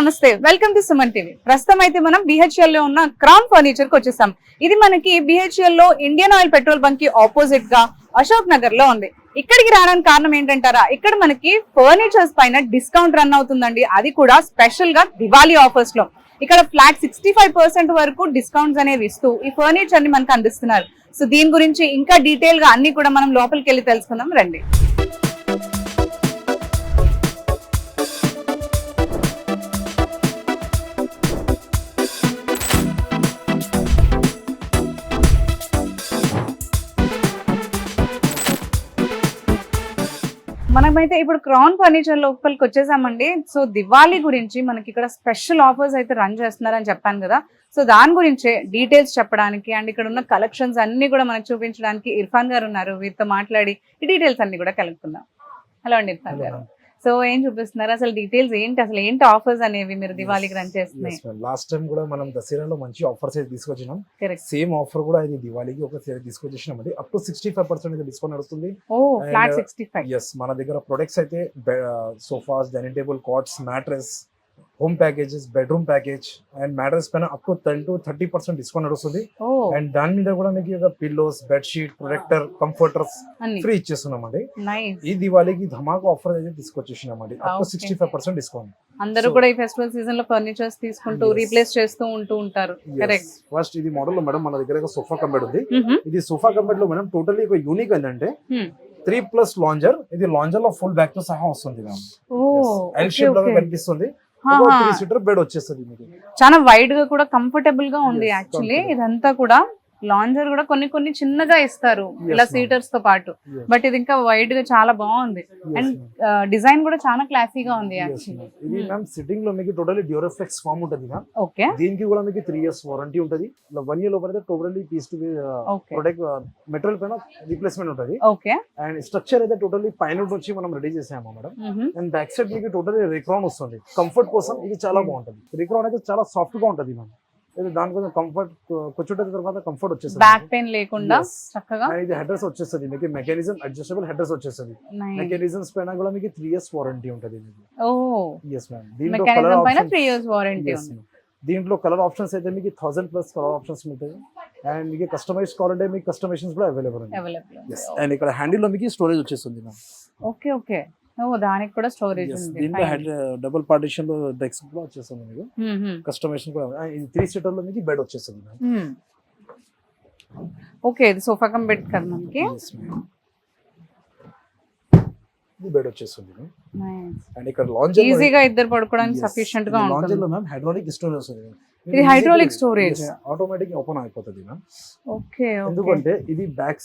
నమస్తే, welcome to Suman TV. ప్రస్తుతం అయితే మనం బిహెచ్ఎల్ లో ఉన్న క్రౌన్ ఫర్నిచర్ కి వచ్చేసాం. ఇది మనకి బిహెచ్ఎల్ లో ఇండియన్ ఆయిల్ పెట్రోల్ బంక్ కి ఆపోజిట్ గా అశోక్ నగర్ లో ఉంది. ఇక్కడికి రావడానికి కారణం ఏంటంటారా, ఇక్కడ మనకి ఫర్నిచర్స్ పైన డిస్కౌంట్ రన్ అవుతుందండి. అది కూడా స్పెషల్ గా దివాళీ ఆఫర్స్ లో. ఇక్కడ ఫ్లాట్ 65% వరకు డిస్కౌంట్స్ అనేవి ఇస్తూ ఈ ఫర్నిచర్ ని మనకు అందిస్తున్నారు. సో దీని గురించి ఇంకా డీటెయిల్ గా అన్ని కూడా మనం లోపలికి వెళ్ళి తెలుసుకుందాం రండి. మనమైతే ఇప్పుడు క్రౌన్ ఫర్నిచర్ లోపలికి వచ్చేసామండి. సో దివాళీ గురించి మనకి ఇక్కడ స్పెషల్ ఆఫర్స్ అయితే రన్ చేస్తున్నారని చెప్పాను కదా. సో దాని గురించే డీటెయిల్స్ చెప్పడానికి అండ్ ఇక్కడ ఉన్న కలెక్షన్స్ అన్ని కూడా మనకు చూపించడానికి ఇర్ఫాన్ గారు ఉన్నారు. వీరితో మాట్లాడి ఈ డీటెయిల్స్ అన్ని కూడా కలుపుకుందాం. హలో అండి ఇర్ఫాన్ గారు. సో ఏం చూపిస్తున్నారు, అసలు డీటెయిల్స్ ఏంటి, అసలు ఏంటి ఆఫర్స్ అనేవి మీరు దివాళీకి రన్ చేస్తున్నాయి? లాస్ట్ టైం కూడా మనం దసరాలో మంచి ఆఫర్స్ అయితే తీసుకొచ్చినాం. సేమ్ ఆఫర్ కూడా ఇది దివాళీకి ఒకసారి తీసుకొచ్చేసినాం అండి. అప్ టు 65% డిస్కౌంట్ నడుస్తుంది. ఫ్లాట్ 65. ఎస్, మన దగ్గర ప్రొడక్ట్స్ అయితే sofas, dining table, cots, mattress, home packages, bedroom package and mattress పైన అప్ టు 10 to 30% డిస్కౌంట్ నడుస్తుంది. అండ్ దాని మీద కూడా మీకు pillows, bed sheet, protector, comforters free ఇచ్చేస్తున్నాం అండి. ఈ దివాళీకి ధమాకా ఆఫర్ అయితే తీసుకొచ్చేసినాం అండి. Up to 65% discount. అందరూ కూడా ఈ ఫెస్టివల్ సీజన్ లో ఫర్నిచర్స్ తీసుకుంటూ రీప్లేస్ చేస్తూ ఉంటారు. కరెక్ట్. ఫస్ట్ ఇది మోడల్ లో మేడం మన దగ్గర సోఫా కంబెడ్ ఉంది. ఇది సోఫా కంబెడ్ లో మేడం టోటల్లీ ఒక యూనిక్ ఏంటంటే 3+ లాంజర్. ఇది లాంజర్ లో ఫుల్ బ్యాక్ తో సహా వస్తుంది మ్యామ్. ఎల్ షేప్ లో కనిపిస్తుంది. 3 సీటర్ బెడ్ వచ్చేస్తుంది మీకు. చాలా వైడ్ గా కూడా కంఫర్టబుల్ గా ఉంది. యాక్చువల్లీ ఇదంతా కూడా లాంజర్ కూడా కొన్ని చిన్నగా ఇస్తారు ఇలా సీటర్స్ తో పాటు, బట్ ఇది ఇంకా వైడ్ గా చాలా బాగుంది. అండ్ డిజైన్ కూడా చాలా క్లాసీగా ఉంది. ఇది మ్యామ్ సిట్టింగ్ లో మీకు టోటల్లీ డ్యూరోఫ్లెక్స్ ఫామ్ ఉంటుంది మ్యామ్. ఓకే. దీనికి కూడా మీకు 3 years వారంటీ ఉంటుంది. 1 year లోపల totally piece to product material పైన రీప్లేస్మెంట్ ఉంటుంది. ఓకే. అండ్ స్ట్రక్చర్ అయితే టోటల్లీ పైన నుంచి మనం రెడీ చేసాము మేడం. అండ్ బ్యాక్ సైడ్ మీకు టోటల్లీ రిక్రాన్ వస్తుంది. కంఫర్ట్ కోసం ఇది చాలా బాగుంటుంది. రిక్రాన్ అయితే చాలా సాఫ్ట్ గా ఉంటుంది మ్యామ్. దాని కోసం కంఫర్ట్ కూర్చుంటే తర్వాత కంఫర్ట్ వచ్చేస్తుంది, బ్యాక్ పెయిన్ లేకుండా చక్కగా. ఇది హెడ్రెస్ వచ్చేస్తుంది మీకు. మెకానిజం అడ్జస్టబుల్ హెడ్రెస్ వచ్చేస్తుంది. మెకానిజమ్స్ పైన కూడా మీకు 3 years వారంటీ ఉంటుంది. yes ma'am. దీంట్లో కలర్ ఆప్షన్స్ 3 years వారంటీ ఉంది. దీంట్లో కలర్ ఆప్షన్స్ అయితే మీకు 1000+ కలర్ ఆప్షన్స్ ఉంటాయి. అండ్ మీకు కస్టమైజ్ కావాలంటే మీకు కస్టమైజేషన్స్ కూడా అవైలబుల్ ఉంది. అండ్ ఇక్కడ హ్యాండిల్ లో మీకు స్టోరేజ్ వచ్చేస్తుంది మ్యామ్. Okay okay. దానికి కూడా స్టోరేజ్ ఉంది. దీంట్లో డబుల్ పార్టిషన్ లో డెస్క్ కూడా వచ్చేస్తుంది మీకు. కస్టమైజేషన్ కూడా. ఇది 3 సీటర్ లో మీకు బెడ్ వచ్చేస్తుంది మ్యామ్. ఓకే. ఇది సోఫా కమ్ బెడ్ కదా మనకి. ఇది బెడ్ వచ్చేస్తుంది. అండ్ ఇక్కడ లాంజర్ ఈజీగా ఇద్దరు పడుకోవడానికి సఫిషియెంట్ గా ఉంటుంది. లాంజర్ లో మ్యామ్ హైడ్రాలిక్ స్టోరేజ్ వస్తుంది. ఇది హైడ్రాలిక్ స్టోరేజ్ ఆటోమేటిక్ ఓపెన్ అయిపోతుంది మ్యామ్. ఓకే. ఎందుకంటే ఇది బ్యాక్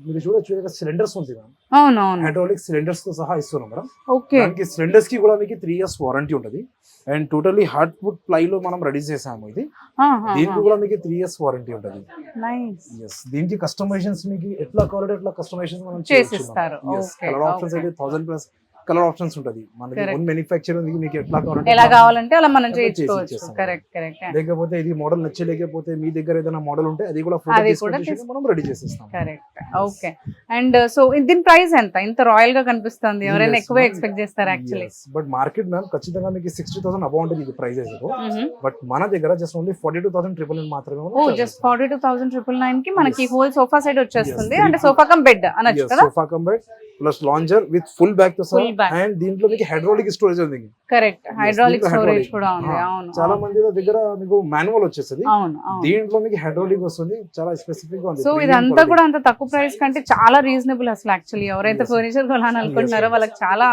మీరు చూడొచ్చు సిలిండర్స్ ఉంది మ్యామ్. అవునవును. హైడ్రాలిక్ సిలిండర్స్ తో సహా ఇస్తున్నాం మేడం. ఓకే. దానికి సిలిండర్స్ కి కూడా మీకు 3 years వారంటీ ఉంటుంది. అండ్ టోటల్లీ హార్డ్వుడ్ ప్లై లో మనం రెడీ చేసాము ఇది. దీనికి కూడా మీకు 3 years వారంటీ ఉంటుంది. నైస్. yes. దీనికి కస్టమైజేషన్స్ మీకు ఎట్లా కావాలంటే ఎట్లా కస్టమైజేషన్ మనం చేసిస్తారు. కలర్ ఆప్షన్స్ అయితే 1000+ కలర్ ఆప్షన్స్ ఉంటుంది. మనకి ఓన్ మ్యానుఫ్యాక్చరింగ్ మీకు ఎట్లా కావాలంటే అలా మనం చేయించుకోవచ్చు. Correct correct. లేకపోతే ఇది మోడల్ నచ్చలేకపోతే మీ దగ్గర ఏదైనా మోడల్ ఉంటే అది కూడా మనం రెడీ చేసేస్తాం. కరెక్ట్. ఓకే. అండ్ సో దీని ప్రైస్ ఎంత? ఇంత రాయల్ గా కనిపిస్తుంది, ఎవరైనా ఎక్కువ ఎక్స్పెక్ట్ చేస్తారు యాక్చువల్లీ. బట్ మార్కెట్ మ్యామ్ ఖచ్చితంగా మీకు 60,000 అబౌవ్ ఉంటుంది ఇది ప్రైజెస్. బట్ మన దగ్గర జస్ట్ ఓన్లీ 42,999 మాత్రమే. జస్ట్ 42,999 కి మనకి హోల్ సోఫా సెట్ వచ్చేస్తుంది. అంటే సోఫా కమ్ బెడ్ అనొచ్చు కదా. Sofa cum bed plus lounger with full bag తో Full bag. అండ్ దీంట్లో మీకు హైడ్రాలిక్ స్టోరేజ్ ఉంది. కరెక్ట్, హైడ్రాలిక్ దీంట్లో స్టోరేజ్ hydraulic. కూడా ఉంది. అవును చాలా మంది దగ్గర మీకు మాన్యువల్ వచ్చేస్తుంది, అవును అవును. దీంట్లో మీకు హైడ్రాలిక్ వస్తుంది. చాలా స్పెసిఫిక్ గా ఉంది. సో Premium ఇదంతా quality. కూడా అంత తక్కువ ప్రైస్ కంటే చాలా రీజనబుల్ అసలు. యాక్చువల్లీ ఎవరైతే Yes. ఫర్నిచర్ కొనాలనుకుంటున్నారో వాళ్ళకి చాలా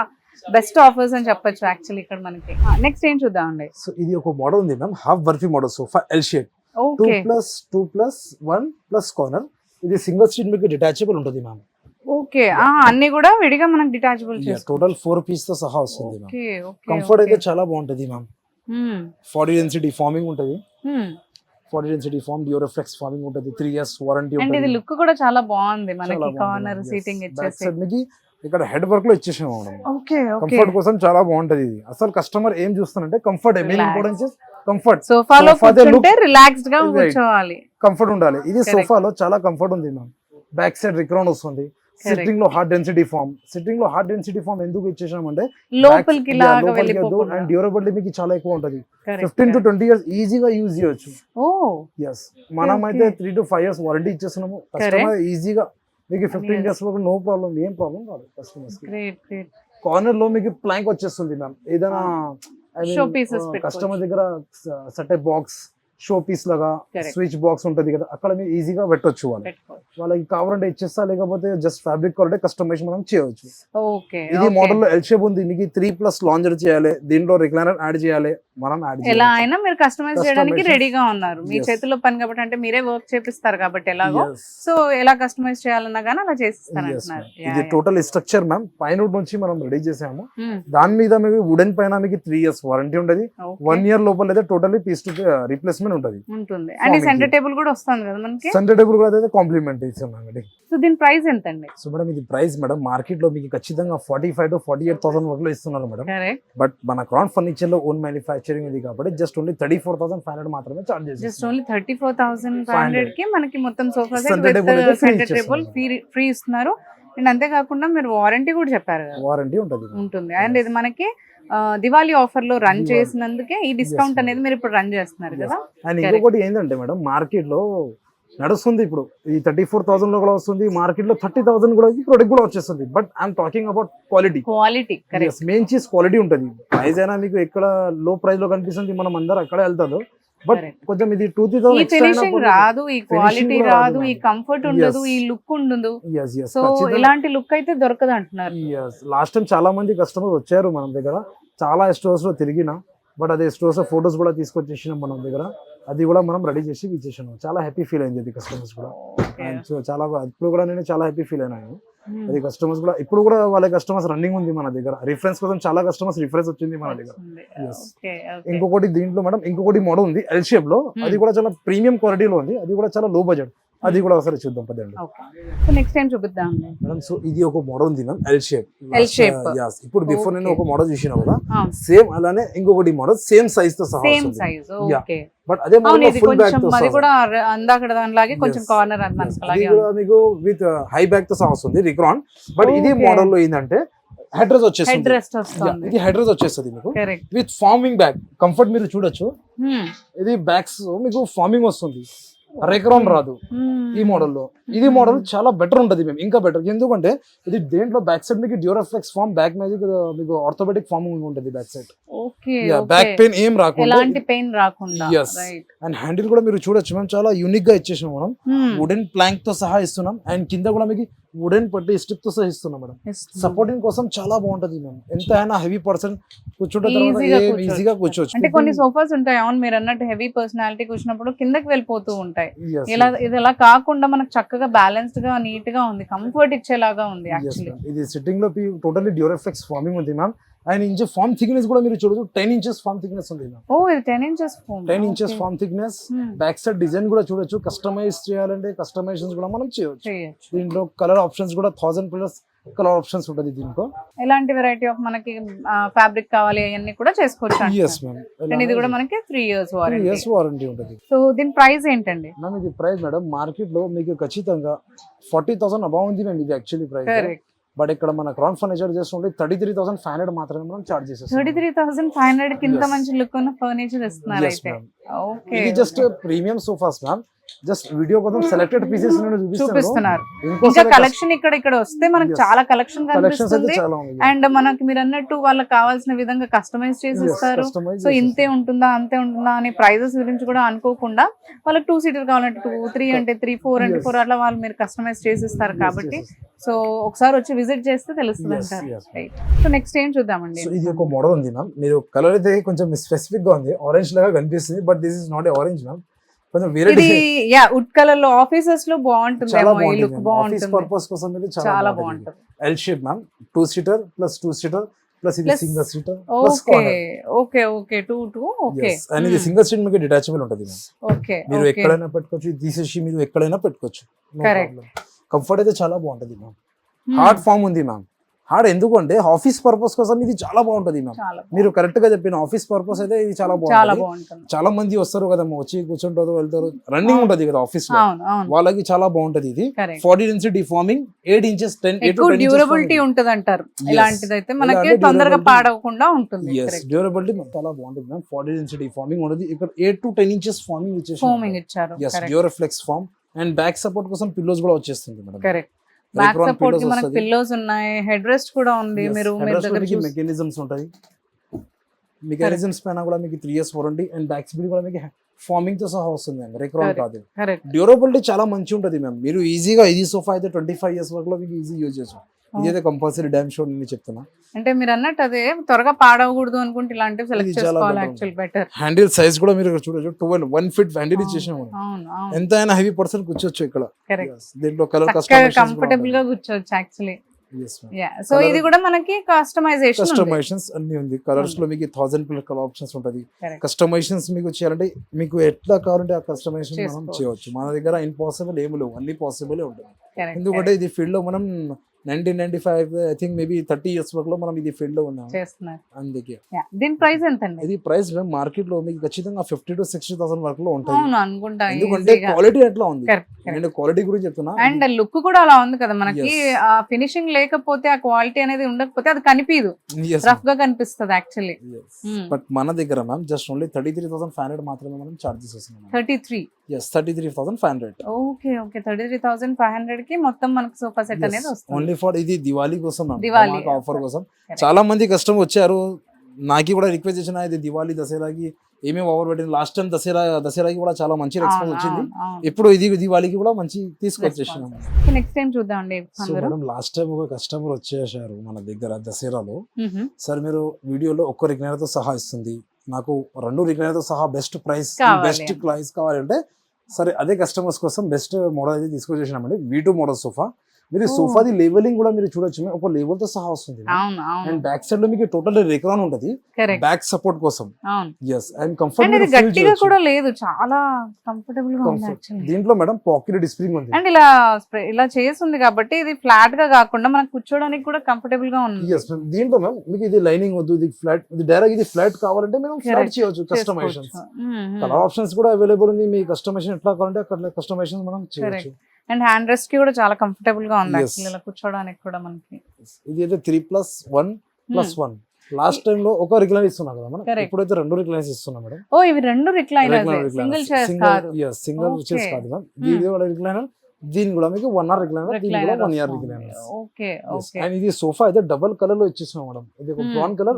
బెస్ట్ ఆఫర్స్ అని చెప్పొచ్చు యాక్చువల్లీ ఇక్కడ మనకి. నెక్స్ట్ ఏం చూద్దామండి. సో ఇది ఒక మోడల్ ఉంది ma'am, half barfi model sofa L shape, okay 2+1+ corner. ఇది సింగిల్ సీట్ మీకు డిటాచబుల్ ఉంటుంది మ్యామ్. ఓకే, అన్ని కూడా విడిగా మనకి డిటాచబుల్ చేసుకోవచ్చు. టోటల్ 4 పీస్ తో సహా వస్తుంది మ్యామ్. Okay okay. కంఫర్ట్ అయితే చాలా బాగుంటది మ్యామ్. 40 డెన్సిటీ ఫార్మింగ్ ఉంటుంది, 40 డెన్సిటీ ఫార్మ్ డ్యూరోఫ్లెక్స్ ఫార్మింగ్ ఉంటుంది, 3 years వారంటీ అండ్ ఇది ఉంటుంది. లుక్ కూడా చాలా బాగుంది మనకి. చాలా బాగుంది corner ma'am. Seating Yes. Back ఇచ్చేసి. side మీకు ఇక్కడ హెడ్ వర్క్ లో ఇచ్చేసాం మేడం. Okay okay. కంఫర్ట్ కోసం చాలా బాగుంటది ఇది. అసలు కస్టమర్ ఏం చూస్తానంటే comfort, main Relax. Importance comfort. సోఫాలో Sofa దే కూర్చుంటే look- రిలాక్స్డ్ గా Right. కూర్చోవాలి. కంఫర్ట్ ఉండాలి. ఇది Correct. సోఫాలో చాలా కంఫర్ట్ ఉంది మ్యామ్. బ్యాక్ సైడ్ రిక్రౌన్ వస్తుంది. సిట్టింగ్ లో హార్డ్ డెన్సిటీ ఫార్మ్, సిట్టింగ్ లో హార్డ్ డెన్సిటీ ఫార్మ్ ఎందుకు ఇచ్చేసామంటే లోపలికి లాగా వెళ్ళిపోకుండా. అండ్ డ్యూరబిలిటీ మీకు చాలా ఎక్కువ ఉంటది. Correct, 15 to correct. 20 years ఈజీగా యూజ్ చేయొచ్చు. ఓ ఎస్, మనం అయితే 3 to 5 years వారంటీ ఇచ్చేస్తున్నాము. కస్టమర్ ఈజీగా మీకు 15 Yes. years వరకు నో ప్రాబ్లం, ఏం ప్రాబ్లం కాదు కస్టమర్స్ కి. Great great. కార్నర్ లో మీకు ప్లాంక్ వచ్చేస్తుంది మ్యామ్. ఏదైనా Show pieces పెట్టుకోవచ్చు. కస్టమర్ దగ్గర సెట్ బాక్స్ షో పీస్ లాగా Correct. స్విచ్ బాక్స్ ఉంటది కదా, అక్కడ మీరు ఈజీగా పెట్టొచ్చు. వాళ్ళకి కావాలంటే ఇచ్చేస్తా, లేకపోతే జస్ట్ ఫ్యాబ్రిక్ కావాలంటే కస్టమైజేషన్ మనం చేయవచ్చు. ఓకే. ఇది మోడల్ లో ఎల్ షేప్ ఉంది. మీకు 3+ లాంజర్ చేయాలి, దీంట్లో రిక్లైనర్ యాడ్ చేయాలి, మనం యాడ్ ఎలా చేయాలి. అయినా మీరు కస్టమైజ్ చేయడానికి Customization. రెడీగా ఉన్నారు. మీ Yes. చేతిలో పని కాబట్టి, అంటే మీరే వర్క్ చేపిస్తారు కాబట్టి ఎలాగో. Yes. సో ఎలా కస్టమైజ్ చేయాలన్నా గానీ అలా చేసిస్తారు Yes, అంటున్నారు. ma'am. ఇది టోటల్ స్ట్రక్చర్ మ్యామ్. పైన నుంచి మనం రెడీ చేసాము. Hmm. దాని మీద మీకు వుడెన్ పైన మీకు 3 years వారంటీ ఉంటది. 1 year లోపల అయితే టోటల్లీ పీస్ టు రీప్లేస్మెంట్ ఉంటది. ఉంటుంది. అండ్ సెంటర్ టేబుల్ కూడా వస్తుంది కదా మనకి. సెంటర్ టేబుల్ కూడా అయితే కాంప్లిమెంట్ ఇచ్చాం అండి. సో దీని ప్రైస్ ఎంత అండి? సో మేడం ఇది ప్రైస్ మేడం మార్కెట్ లో మీకు ఖచ్చితంగా 45 to 48,000 వరకు ఇస్తున్నారు మేడం. కరెక్ట్. బట్ మన క్రౌన్ ఫర్నిచర్ లో ఓన్ మ్యానుఫ్యాక్చరింగ్ ఇది కాబట్టి జస్ట్ ఓన్లీ 34,500 మాత్రమే చార్జ్ జస్ట్ చేస్తాం. ఓన్లీ 34,500 కి మనకి మొత్తం సోఫా సెట్ Center table అయితే విత్ free సెంటర్ టేబుల్ ఇచ్చేస్తున్నారు. ఫ్రీ ఇస్తున్నారు. అండ్ అంతేకాకుండా మీరు వారంటీ కూడా చెప్పారు కదా వారంటీ ఉంటది. ఉంటుంది. అండ్ ఇది మనకి దివాళీ ఆఫర్ లో రన్ Diwali. చేసినందుకే ఈ డిస్కౌంట్ Yes, అనేది మీరు ఇప్పుడు రన్ చేస్తున్నారు కదా. అండ్ ఇంకొకటి ఏంటంటే మేడం మార్కెట్ లో నడుస్తుంది ఇప్పుడు ఈ 34,000 లో కూడా వస్తుంది, మార్కెట్ లో 30,000 కూడా ప్రొడక్ట్ కూడా వచ్చేస్తుంది. But I'm talking about quality. Quality correct. Main cheese quality ఉంటది. ప్రైస్ అయినా మీకు ఎక్కడ లో ప్రైస్ లో కనిపిస్తుంది, మనం అందరూ అక్కడే వెళ్తారు. But Correct. కొంచెం ఇది 2,000 ఈ ఫినిషింగ్ రాదు, ఈ క్వాలిటీ కూడా రాదు, రాదు, ఈ ma'am. కంఫర్ట్ ఉండదు, Yes. ఈ లుక్ ఉండదు. ఎస్ ఎస్ సో ఇలాంటి లుక్ అయితే దొరకదు అంటున్నారు. లాస్ట్ టైం చాలా మంది కస్టమర్ వచ్చారు మన దగ్గర, చాలా స్టోర్స్ లో తిరిగిన. బట్ అదే స్టోర్స్ లో ఫొటోస్ కూడా తీసుకొచ్చేసినాం మనం దగ్గర. అది కూడా మనం రెడీ చేసి ఇచ్చేసాను. చాలా హ్యాపీ ఫీల్ అయింది కస్టమర్స్ కూడా. And so చాలా ఇప్పుడు కూడా నేను చాలా హ్యాపీ ఫీల్ అయినాను. అది కస్టమర్స్ కూడా ఇప్పుడు కూడా వాళ్ళ కస్టమర్స్ రన్నింగ్ ఉంది మన దగ్గర. రిఫరెన్స్ కోసం చాలా కస్టమర్స్ రిఫరెన్స్ వచ్చింది మన దగ్గర. Yes. ఇంకొకటి దీంట్లో మేడం ఇంకొకటి మోడల్ ఉంది ఎల్ షేప్ లో. అది కూడా చాలా ప్రీమియం క్వాలిటీలో ఉంది. అది కూడా చాలా లో బడ్జెట్. అది కూడా ఒకసారి చూద్దాం పదండి సో నెక్స్ట్ టైం చూపిద్దాం. మేడం. సో ఇది ఒక మోడల్ ఉంది ma'am L shape. L shape. ఇప్పుడు బిఫోర్ నేను Okay. ఒక మోడల్ చూసిన కూడా సేమ్ అలానే ఇంకొకటి మోడల్ సేమ్ సైజ్ తో సహా సేమ్ వస్తుంది. సైజ్. Yeah. ఓకే. బట్ అదే అవును, మోడల్ ఇది ఫుల్ బ్యాక్ కొంచెం తో అది సహా. కూడా అందాకడ దానిలాగే కొంచెం Yes. Corner Yes. అన్నమాట అది అలాగే కూడా మీకు విత్ హై బ్యాక్ తో సహా వస్తుంది రిక్రాన్. బట్ ఇది Okay. మోడల్ లో ఏంటంటే హెడ్ రెస్ట్ హెడ్ వచ్చేస్తుంది. రెస్ట్ వస్తుంది. ఇది హెడ్ రెస్ట్ వచ్చేస్తుంది మీకు correct. With farming back. Comfort మీరు చూడొచ్చు. ఇది బ్యాక్స్ మీకు ఫార్మింగ్ వస్తుంది, రిక్రాన్ రాదు ఈ మోడల్లో. ఇది మోడల్ చాలా బెటర్ ఉంటది మేము, ఇంకా బెటర్. ఎందుకంటే ఇది దేంట్లో బ్యాక్ సైడ్ మీకు డ్యూరోఫ్లెక్స్ ఫార్మ్, బ్యాక్ మ్యాజిక్ మీకు ఆర్థోపెడిక్ ఫార్మింగ్ ఉంటుంది back side. Okay. Back pain ఏం రాకుండా. ఎలాంటి పెయిన్ రాకుండా. Yes. రైట్. అండ్ హ్యాండిల్ కూడా మీరు చూడొచ్చు మేము చాలా యూనిక్ గా ఇచ్చేసాం మనం. వుడెన్ ప్లాంక్ తో సహా ఇస్తున్నాం. అండ్ కింద కూడా మీకు వుడెన్ పట్టి స్టిప్ తో సహా ఇస్తున్నాం మేడం. సపోర్టింగ్ కోసం చాలా బాగుంటది మేము. ఎంత అయినా హెవీ పర్సన్ కూర్చుంటే ఈజీగా కూర్చోవచ్చు. అంటే కొన్ని సోఫాస్ ఉంటాయి, అవును మీరు అన్నట్టు హెవీ పర్సనాలిటీ కూర్చున్నప్పుడు కిందకి వెళ్ళిపోతూ ఉంటాయి. Yes, ఇలా ఇది అలా కాకుండా మనకు చక్కగా బ్యాలెన్స్డ్ గా నీట్ గా ఉంది, కంఫర్ట్ ఇచ్చేలాగా ఉంది yes, యాక్చువల్లీ. ma'am. ఇది సిట్టింగ్ లో టోటల్లీ డ్యూరోఫ్లెక్స్ ఫార్మింగ్ ఉంది ma'am. And inch foam thickness కూడా మీరు చూడొచ్చు. 10 inches ఫార్మ్ థిక్నెస్ ఉంది మ్యామ్. ఓ ఇది 10 inches foam. 10 inches foam thickness. Back side design కూడా చూడొచ్చు. కస్టమైజ్ చేయాలంటే కస్టమైజేషన్స్ కూడా మనం చేయొచ్చు. దీంట్లో కలర్ ఆప్షన్స్ కూడా 1000+ కలర్ ఆప్షన్స్ ఉంటుంది దీంట్లో. ఎలాంటి వెరైటీ ఆఫ్ మనకి ఫ్యాబ్రిక్ కావాలి అవన్నీ కూడా చేసుకోవచ్చు. Yes ma'am. అండ్ ఇది కూడా మనకి 3 years 3 వారంటీ. years వారంటీ ఉంటుంది. సో దీని ప్రైస్ ఏంటండి? మ్యామ్ ఇది ప్రైస్ మేడం మార్కెట్ లో మీకు ఖచ్చితంగా 40,000 అబౌవ్ ఉంది మ్యామ్. ఇది యాక్చువల్లీ ప్రైస్. కరెక్ట్. బట్ ఇక్కడ మన క్రౌన్ ఫర్నిచర్ జస్ట్ ఓన్లీ 33,500 మాత్రమే మనం చార్జ్ చేసేస్తాం. 33,500 కి ఇంత Yes. మంచి లుక్ ఉన్న ఫర్నిచర్ ఇస్తున్నారు Yes, అయితే. ma'am. ఓకే, ఇది just premium sofas ma'am. Just video కోసం సెలెక్టెడ్ పీసెస్ చూపిస్తున్నారు. ఇంకా ఇంకోసారి కలెక్షన్ ఇక్కడ వస్తే మనకు Yes. చాలా కలెక్షన్ కలెక్షన్స్ అయితే కనిపిస్తుంది. చాలా ఉంది. అండ్ మనకి మీరు అన్నట్టు వాళ్ళకి కావాల్సిన విధంగా కస్టమైజ్ చేసి ఇస్తారు. సో ఇంతే ఉంటుందా అంతే ఉంటుందా అనే ప్రైజెస్ గురించి కూడా అనుకోకుండా వాళ్ళకి 2 సీటర్ కావాలంటే 2, 3 అంటే 3, 4 అంటే 4 అట్లా వాళ్ళు మీరు కస్టమైజ్ చేసి ఇస్తారు కాబట్టి సో ఒకసారి వచ్చి విజిట్ చేస్తే తెలుస్తుంది అంటారు. సో నెక్స్ట్ ఏం చూద్దామండి. సో ఇది ఒక మోడల్ ఉంది మ్యామ్. మీరు కలర్ అయితే కొంచెం స్పెసిఫిక్ గా ఉంది, ఆరెంజ్ లాగా కనిపిస్తుంది, but this is not a orange ma'am. కొంచెం వేరే ఇది వుడ్ కలర్ లో ఆఫీసెస్ లో బాగుంటుంది, చాలా లుక్ బాగుంటుంది. ఆఫీస్ బాగుంటుంది, పర్పస్ కోసం ఇది చాలా చాలా బాగుంటుంది. బాగుంటుంది. L shape ma'am, 2 seater plus 2 seater plus ఇది Plus- single seater plus okay okay okay 2 okay. And ఇది సింగిల్ సీట్ మీకు డిటాచబుల్ ఉంటుంది మ్యామ్. ఓకే మీరు ఓకే ఎక్కడైనా పెట్టుకోవచ్చు, ఇది తీసేసి మీరు ఎక్కడైనా పెట్టుకోవచ్చు. Correct. కంఫర్ట్ అయితే చాలా బాగుంటుంది మ్యామ్. హార్డ్ ఫామ్ ఉంది మ్యామ్. హార్డ్ ఎందుకంటే ఆఫీస్ పర్పస్ కోసం ఇది చాలా బాగుంటుంది మ్యామ్. చాలా మీరు కరెక్ట్ గా చెప్పిన ఆఫీస్ పర్పస్ అయితే ఇది చాలా చాలా బాగుంటుంది. బాగుంటుంది. చాలా మంది వస్తారు కదా, వచ్చి కూర్చుంటారు వెళ్తారు, రన్నింగ్ ఉంటది కదా ఆఫీస్ లో, అవును అవును వాళ్ళకి చాలా బాగుంటది ఇది. కరెక్ట్. 40 డెన్సిటీ ఫార్మింగ్ 8 ఇంచెస్ 10 ఎక్కువ డ్యూరబిలిటీ ఉంటది అంటారు. ఇలాంటిదైతే మనకి ఇలాంటి తొందరగా durability- పాడవకుండా ఉంటుంది. డ్యూరబిలిటీ చాలా బాగుంటుంది మ్యామ్. 40 డెన్సిటీ ఫార్మింగ్ ఉంటుంది. ఇక్కడ 8 to 10 ఇంచెస్ ఫార్మింగ్ ఇచ్చేసి ఫోమింగ్ ఇచ్చారు. డ్యూరఫ్లెక్స్ ఫార్మ్ అండ్ బ్యాక్ సపోర్ట్ కోసం పిల్లోస్ కూడా వచ్చేస్తుంది madam. Correct. Back Recron support కి pillows మనకి వస్తది. పిల్లోస్ ఉన్నాయి, హెడ్ రెస్ట్ కూడా ఉంది. మీరు మీరు దగ్గర మెకానిజమ్స్ ఉంటాయి. మెకానిజమ్స్ పైన కూడా మీకు 3 years warranty and back speed కూడా మీకు ఫార్మింగ్ తో సహా వస్తుంది మ్యామ్. రెక్రాన్ Correct. కాదు. కరెక్ట్. డ్యూరబిలిటీ చాలా మంచి ఉంటుంది మ్యామ్. మీరు ఈజీగా ఇది సోఫా అయితే 25 years వరకు మీకు ఈజీ యూజ్ చేయొచ్చు. ఇదైతే కంపల్సరీ డ్యామ్ షోర్ నేను చెప్తున్నా. అంటే మీరు అన్నట్టు అదే త్వరగా పాడవకూడదు అనుకుంటే ఇలాంటివి సెలెక్ట్ ఇది చాలా చేసుకోవాలి. better. Actual better. Handle size కూడా మీరు ఇక్కడ చూడొచ్చు. 1 feet హ్యాండిల్ ఇచ్చేసాము. అవును అవును ఎంత అయినా హెవీ పర్సన్ కూర్చోవచ్చు ఇక్కడ. కరెక్ట్. Yes. దీంట్లో కలర్ చక్కగా కంఫర్టబుల్ గా కూర్చోవచ్చు యాక్చువల్లీ. సో ఇది కూడా మనకి కస్టమైజేషన్ కస్టమైజేషన్స్ అన్ని ఉంది. కలర్స్ లో మీకు 1000 ప్లస్ కలర్ ఆప్షన్స్ ఉంటది. Correct. కస్టమైజేషన్స్ మీకు చేయాలంటే మీకు ఎట్లా కావాలంటే ఆ కస్టమైజేషన్ మనం చేసుకోవచ్చు. చేయవచ్చు. మన దగ్గర ఇంపాసిబుల్ ఏమి లేవు, అన్ని పాసిబుల్ ఉంటుంది. ఎందుకంటే ఇది ఫీల్డ్ లో మనం 1995 ఐ థింక్ మేబీ 30 years వరకు మనం ఇది ఫీల్డ్ లో ఉన్నాం. చేస్తున్నారు. అందుకే Yeah. దీని ప్రైస్ ఎంత అండి? ఇది ప్రైస్ మార్కెట్ లో మీకు ఖచ్చితంగా 50 to 60,000 వరకు లో ఉంటుంది. అవును అనుకుంటా. ఎందుకంటే క్వాలిటీ ఎట్లా ఉంది, కరెక్ట్. నేను క్వాలిటీ గురించి చెప్తున్నా. అండ్ లుక్ కూడా అలా ఉంది కదా మనకి. Yes. ఆ ఫినిషింగ్ లేకపోతే ఆ క్వాలిటీ అనేది ఉండకపోతే అది కనిపించదు, రఫ్ గా కనిపిస్తుంది యాక్చువల్లీ. బట్ మన దగ్గర మ్యామ్ జస్ట్ ఓన్లీ 33,500 మాత్రమే మనం చార్జెస్ వస్తున్నాం. 33. yes 33,500. ఓకే ఓకే 33,500 కి మొత్తం మనకి సోఫా సెట్ అనేది వస్తుంది. ఓన్లీ ఫర్ ఇది దివాళీ కోసం దివాళీ ఆఫర్ కోసం. Correct. చాలా మంది కస్టమర్ వచ్చారు, నాకి కూడా రిక్వెస్ట్ చేసిన ఇది దివాళీ దసరాకి ఏమేమి ఆఫర్ పెట్టింది. లాస్ట్ టైం దసరాకి కూడా చాలా మంచి రెస్పాన్స్ వచ్చింది. ఇప్పుడు ఇది దివాళీకి కూడా మంచి తీసుకొచ్చేసినాం. నెక్స్ట్ టైం చూద్దామండి. సో మేడం లాస్ట్ టైం ఒక కస్టమర్ వచ్చేసారు మన దగ్గర దసరాలో. సార్ మీరు వీడియోలో ఒక్క రిక్లైనర్ తో సహా ఇస్తుంది, నాకు 2 రిక్లైనర్ తో సహా బెస్ట్ ప్రైస్ కావాలి. బెస్ట్ ప్రైస్ కావాలంటే సరే అదే కస్టమర్స్ కోసం బెస్ట్ మోడల్ అయితే తీసుకొచ్చేసినామండి. V2 model sofa. మీరు సోఫాది లేవలింగ్ కూడా మీరు చూడొచ్చు, ఒక లేవల్ తో సహా వస్తుంది. అవును అవును అండ్ బ్యాక్ సైడ్ లో మీకు టోటల్ రెక్రాన్ ఉంటది కరెక్ట్. బ్యాక్ సపోర్ట్ కోసం. అవును. yes అండ్ అండ్ కంఫర్ట్ ఇది గట్టిగా కూడా లేదు, చాలా కంఫర్టబుల్ గా ఉంది యాక్చువల్లీ. దీంట్లో మేడం పాకెట్ డిస్ప్రింగ్ ఉంది. అండ్ ఇలా చేస్తుంది కాబట్టి ఇది ఫ్లాట్ గా కాకుండా మనకు కూర్చోడానికి కూడా కంఫర్టబుల్ గా ఉంది. yes దీంట్లో మ్యామ్ మీకు ఇది లైనింగ్ వద్దు, ఇది ఫ్లాట్, ఇది డైరెక్ట్ ఇది ఫ్లాట్ కావాలంటే మేము ఫ్లాట్ Correct. చేయొచ్చు. కస్టమైజేషన్స్ చేసుకోవచ్చు. కలర్ ఆప్షన్స్ కూడా అవైలబుల్ ఉంది. మీ కస్టమైజేషన్ ఎట్లా కావాలంటే అక్కడ కస్టమైజేషన్ మనం చేయొచ్చు. అండ్ హ్యాండ్ రెస్ట్ కి కూడా చాలా కంఫర్టబుల్ గా ఉంది Yes. యాక్చువల్లీ, ఇలా కూర్చోడానికి కూడా మనకి. ఇది అయితే 3+1+1. లాస్ట్ టైం లో ఒక రిక్లైనర్ ఇస్తున్నాం కదా మనం, Correct. ఇప్పుడైతే 2 రిక్లైనర్స్ ఇస్తున్నాం మేడం. ఓ ఇవి 2 రిక్లైనర్స్, సింగిల్ చైర్స్ కాదు. Single Okay. చైర్స్ కాదు మ్యామ్. దీని కూడా రిక్లైనర్, దీని కూడా మీకు 1 hour రిక్లైనర్, దీని కూడా 1 year recliner. Okay okay and ఇది సోఫా అయితే డబుల్ కలర్ లో ఇచ్చేస్తున్నాం మేడం. ఇది ఒక brown colour,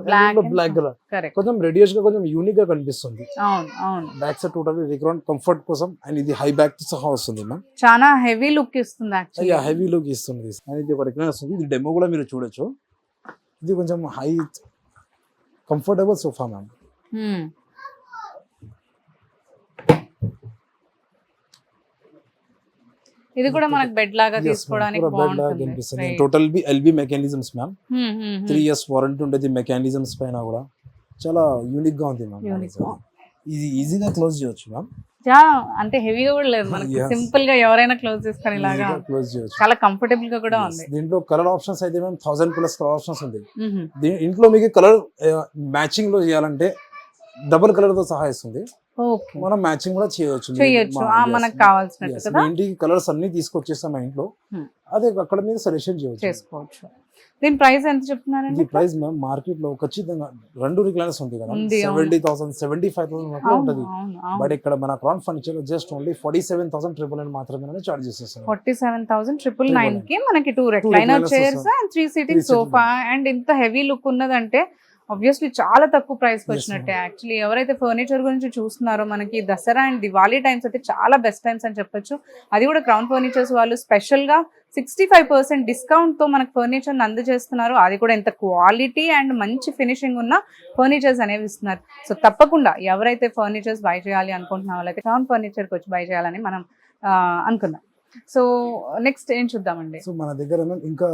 black colour, correct. కొంచెం రెడియస్ గా కొంచెం యూనిక్ గా కనిపిస్తుంది. అవును అవును back side total Recron comfort కోసం. అండ్ ఇది హై బ్యాక్ తో సహా వస్తుంది మ్యామ్. చాలా హెవీ లుక్ ఇస్తుంది యాక్చువల్లీ. హెవీ లుక్ ఇస్తుంది. అండ్ ఇది ఒక రిక్లైనర్ వస్తుంది. ఇది డెమో కూడా మీరు చూడొచ్చు. ఇది కొంచెం హై కంఫర్టబుల్ సోఫా మ్యామ్. ఇది కూడా మనకు బెడ్ లాగా తీసుకోవడానికి బాగుంటుంది. Total B LB mechanisms ma'am. 3 years warranty ఉంటుంది మెకానిజమ్స్ పైన కూడా. చాలా యూనిక్ గా ఉంది మ్యామ్. ఇది ఈజీగా క్లోజ్ చేయొచ్చు మ్యామ్. అంటే హెవీగా కూడా లేదు మనకి, Yes. సింపుల్ గా ఎవరైనా క్లోజ్ చేసుకొని ఇలాగా క్లోజ్ చేయొచ్చు. చాలా కంఫర్టబుల్ గా కూడా ఉంది. దీంట్లో కలర్ ఆప్షన్స్ అయితే మ్యామ్ 1000+ కలర్ ఆప్షన్స్ ఉంది. ఇంట్లో మీకు కలర్ మ్యాచింగ్ లో చేయాలంటే డబుల్ కలర్ తో సహా ఇస్తుంది. ఓకే మనం మ్యాచింగ్ కూడా చేయొచ్చు. మనకు కావాల్సినట్టు కదా ఇంటికి కలర్స్ అన్ని తీసుకొచ్చేస్తాం మా ఇంట్లో. అదే అక్కడ మీరు సెలెక్షన్ చేసుకోవచ్చు. దీని ప్రైస్ ఎంత చెప్తున్నారండి? ఈ ప్రైస్ మ్యామ్ మార్కెట్ లో ఖచ్చితంగా 2 రిక్లైనర్స్ ఉంది కదా, ఉంది, అవును. 70,000 75,000 వరకు అవును, ఉంటది. అవును, అవును. బట్ ఇక్కడ మన క్రౌన్ ఫర్నిచర్ జస్ట్ ఓన్లీ 47,999 మాత్రమే చార్జ్ చేసేస్తారు. 47,999 కి మనకి 2 recliner recliners చైర్స్ వస్తాయి. And 3 seating 3 seating sofa and ఇంత హెవీ లుక్ ఉన్నదంటే ఆబ్వియస్లీ చాలా తక్కువ ప్రైస్ కి Yes, వచ్చినట్టే. ma'am. యాక్చువల్లీ ఎవరైతే ఫర్నిచర్ గురించి చూస్తున్నారో మనకి దసరా అండ్ దివాళీ టైమ్స్ అయితే చాలా బెస్ట్ టైమ్స్ అని చెప్పొచ్చు. అది కూడా క్రౌన్ ఫర్నిచర్స్ వాళ్ళు స్పెషల్ గా 65% డిస్కౌంట్ తో మనకు ఫర్నిచర్ అందజేస్తున్నారు. అది కూడా ఎంత క్వాలిటీ అండ్ మంచి ఫినిషింగ్ ఉన్న ఫర్నిచర్స్ అనేవి ఇస్తున్నారు. సో తప్పకుండా ఎవరైతే ఫర్నిచర్స్ బై చేయాలి అనుకుంటున్న వాళ్ళైతే క్రౌన్ ఫర్నిచర్ కి వచ్చి బై చేయాలని మనం అనుకుందాం. సో నెక్స్ట్ ఏం చూద్దామండి? సో మన దగ్గర మ్యామ్ ఇంకా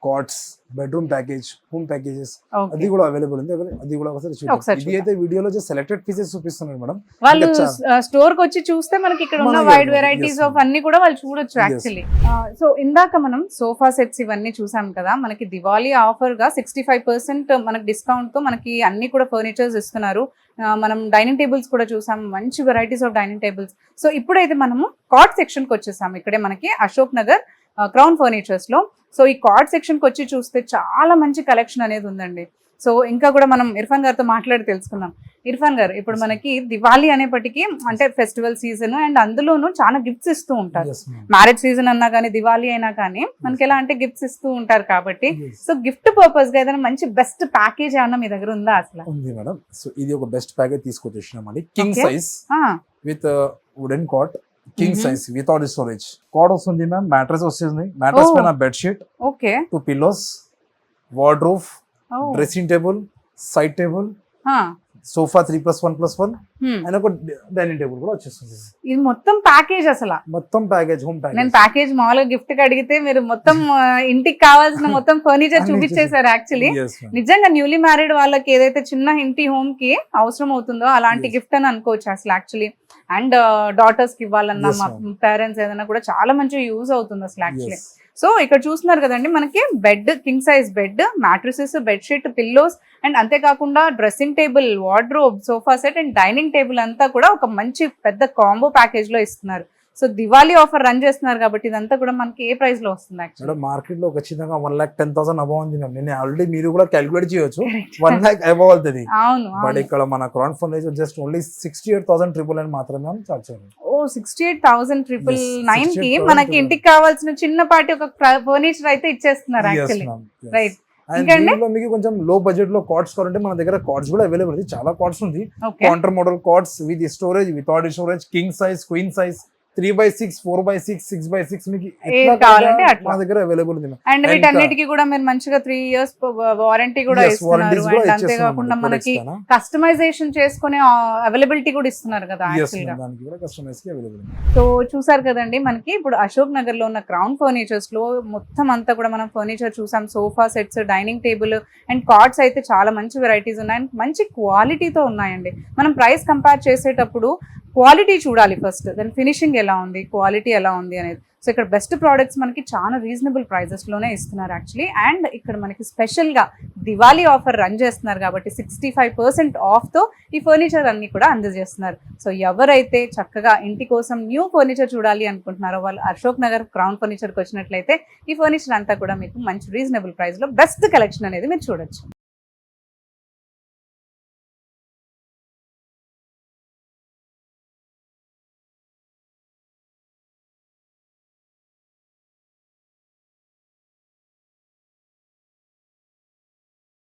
cots, bedroom package, home packages Okay. అది కూడా అవైలబుల్ ఉంది. అది కూడా ఒకసారి చూద్దాం. ఒకసారి ఇది అయితే వీడియోలో జస్ట్ సెలెక్టెడ్ పీసెస్ చూపిస్తున్నారు మేడం. వాళ్ళు ఇంకా స్టోర్ కి వచ్చి చూస్తే మనకి ఇక్కడ ఉన్న మనకి wide yes, varieties yes, of అన్ని కూడా వాళ్ళు చూడొచ్చు Yes. యాక్చువల్లీ. సో ఇందాక మనం సోఫా సెట్స్ ఇవన్నీ చూసాం కదా, మనకి దివాళీ ఆఫర్ గా 65% మనకి డిస్కౌంట్ తో మనకి అన్ని కూడా ఫర్నిచర్స్ ఇస్తున్నారు. మనం డైనింగ్ టేబుల్స్ కూడా చూసాం, మంచి varieties of dining tables. So ఇప్పుడైతే మనము కాట్ సెక్షన్ కి వచ్చేసాం. ఇక్కడే మనకి అశోక్ నగర్ క్రౌన్ ఫర్నిచర్స్ లో. సో ఈ కార్డ్ సెక్షన్ కి వచ్చి చూస్తే చాలా మంచి కలెక్షన్ అనేది ఉందండి. సో ఇంకా కూడా మనం ఇర్ఫాన్ గారితో మాట్లాడి తెలుసుకుందాం. ఇర్ఫాన్ గారు, ఇప్పుడు మనకి దివాళీ అనేప్పటికీ అంటే ఫెస్టివల్ సీజన్ అండ్ అందులోనూ చాలా గిఫ్ట్స్ ఇస్తూ ఉంటారు. Yes, ma'am. మ్యారేజ్ సీజన్ అన్నా కానీ దివాళీ అయినా కానీ మనకి ఎలా అంటే గిఫ్ట్స్ ఇస్తూ ఉంటారు కాబట్టి, Yes. సో గిఫ్ట్ పర్పస్ గా ఏదైనా మంచి బెస్ట్ ప్యాకేజ్ ఏమన్నా మీ దగ్గర ఉందా అసలు? ఉంది మేడం. సో ఇది ఒక బెస్ట్ ప్యాకేజ్ తీసుకొచ్చేసినామండి. King Okay. సైజ్ ఆ, with wooden cot, king Mhm. Size without storage cot వస్తుంది మ్యామ్. మ్యాట్రెస్ వస్తుంది. Mattress Oh. పైన bed sheet, okay. 2 pillows, wardrobe, ఓ, డ్రెస్సింగ్ టేబుల్, సైడ్ టేబుల్, ఆ, సోఫా 3+1+1 hmm. అండ్ ఒక డైనింగ్ టేబుల్ కూడా వచ్చేస్తుంది. ఇది మొత్తం ప్యాకేజ్ అసలు. మొత్తం ప్యాకేజ్, హోమ్ నేను ప్యాకేజ్. ప్యాకేజ్ మామూలుగా గిఫ్ట్ కి అడిగితే మీరు మొత్తం ఇంటికి కావాల్సిన మొత్తం ఫర్నిచర్ చూపించేశారు యాక్చువల్లీ. Yes, ma'am. నిజంగా న్యూలీ మ్యారీడ్ వాళ్ళకి ఏదైతే చిన్న ఇంటి హోమ్ కి అవసరం అవుతుందో అలాంటి Yes. గిఫ్ట్ అని అనుకోవచ్చు అసలు యాక్చువల్లీ. అండ్ డాటర్స్ కి ఇవ్వాలన్నా, Yes, మా ma'am. పేరెంట్స్ ఏదైనా కూడా చాలా మంచి యూజ్ అవుతుంది అసలు యాక్చువల్లీ. Yes. సో ఇక్కడ చూస్తున్నారు కదండి, మనకి bed, king size bed, mattresses, bedsheet, pillows and అంతేకాకుండా dressing table, wardrobe, sofa set and dining table అంతా కూడా ఒక మంచి పెద్ద కాంబో ప్యాకేజ్ లో ఇస్తున్నారు. సో దివాళీ ఆఫర్ రన్ చేస్తున్నారు కాబట్టి ఇదంతా కూడా మనకి ఏ ప్రైస్ లో వస్తుంది యాక్చువల్లీ? మేడం మార్కెట్ లో ఖచ్చితంగా 1,10,000 అబౌవ్ ఉంది మ్యామ్. నేను ఆల్రెడీ మీరు కూడా క్యాలిక్యులేట్ చేయొచ్చు. 1 lakh అబౌవ్ అవుతుంది. అవును, బట్ ఇక్కడ మన క్రౌన్ ఫర్నిచర్ జస్ట్ ఓన్లీ 68,999 మాత్రమే చార్జ్ చేయాలి. ఓ 68,999 కి 68,999 మనకి ఇంటికి కావాల్సిన చిన్నపాటి ఒక ఫర్నిచర్ అయితే ఇచ్చేస్తున్నారు యాక్చువల్లీ. రైట్. అండ్ ఇంకండి? దీంట్లో మీకు కొంచెం లో బడ్జెట్ లో కార్డ్స్ కావాలంటే మన దగ్గర కార్డ్స్ కూడా అవైలబుల్ ఉంది. చాలా కార్డ్స్ ఉంది. Okay. Counter model cards with storage, without storage, king size, queen size, 3x6, 4x6, 6x6 మీకు ఎట్లా కావాలంటే అట్లా. మన దగ్గర అవైలబుల్ ఉంది. అండ్ వీటన్నిటికీ కూడా మీరు మంచిగా 3 years వారంటీ కూడా Yes, ఇస్తున్నారు. warranties కూడా అండ్ ఇచ్చేస్తున్నాం అంతేకాకుండా అండి మనకి products పైన. కస్టమైజేషన్ చేసుకునే అవైలబిలిటీ కూడా ఇస్తున్నారు కదా Yes, యాక్చువల్ గా. ma'am. దానికి కూడా కస్టమైజ్ కి అవైలబుల్ ఉంది. సో చూసారు కదండి, మనకి ఇప్పుడు అశోక్ నగర్ లో ఉన్న క్రౌన్ ఫర్నిచర్స్ లో మొత్తం అంతా కూడా మనం ఫర్నిచర్ చూసాం. Sofa sets, dining table and cards అయితే చాలా మంచి వెరైటీస్ ఉన్నాయి అండ్ మంచి క్వాలిటీతో ఉన్నాయండి. మనం ప్రైస్ కంపేర్ చేసేటప్పుడు క్వాలిటీ చూడాలి ఫస్ట్, దాని ఫినిషింగ్ ఎలా ఉంది, క్వాలిటీ ఎలా ఉంది అనేది. సో ఇక్కడ బెస్ట్ ప్రోడక్ట్స్ మనకి చాలా రీజనబుల్ ప్రైజెస్ లోనే ఇస్తున్నారు యాక్చువల్లీ. అండ్ ఇక్కడ మనకి స్పెషల్ గా దివాళీ ఆఫర్ రన్ చేస్తున్నారు కాబట్టి 65% ఆఫ్ తో ఈ ఫర్నిచర్ అన్ని కూడా అందజేస్తున్నారు. సో ఎవరైతే చక్కగా ఇంటి కోసం న్యూ ఫర్నిచర్ చూడాలి అనుకుంటున్నారో వాళ్ళు అశోక్ నగర్ క్రౌన్ ఫర్నిచర్కి వచ్చినట్లయితే ఈ ఫర్నిచర్ అంతా కూడా మీకు మంచి రీజనబుల్ ప్రైస్ లో బెస్ట్ కలెక్షన్ అనేది మీరు చూడొచ్చు.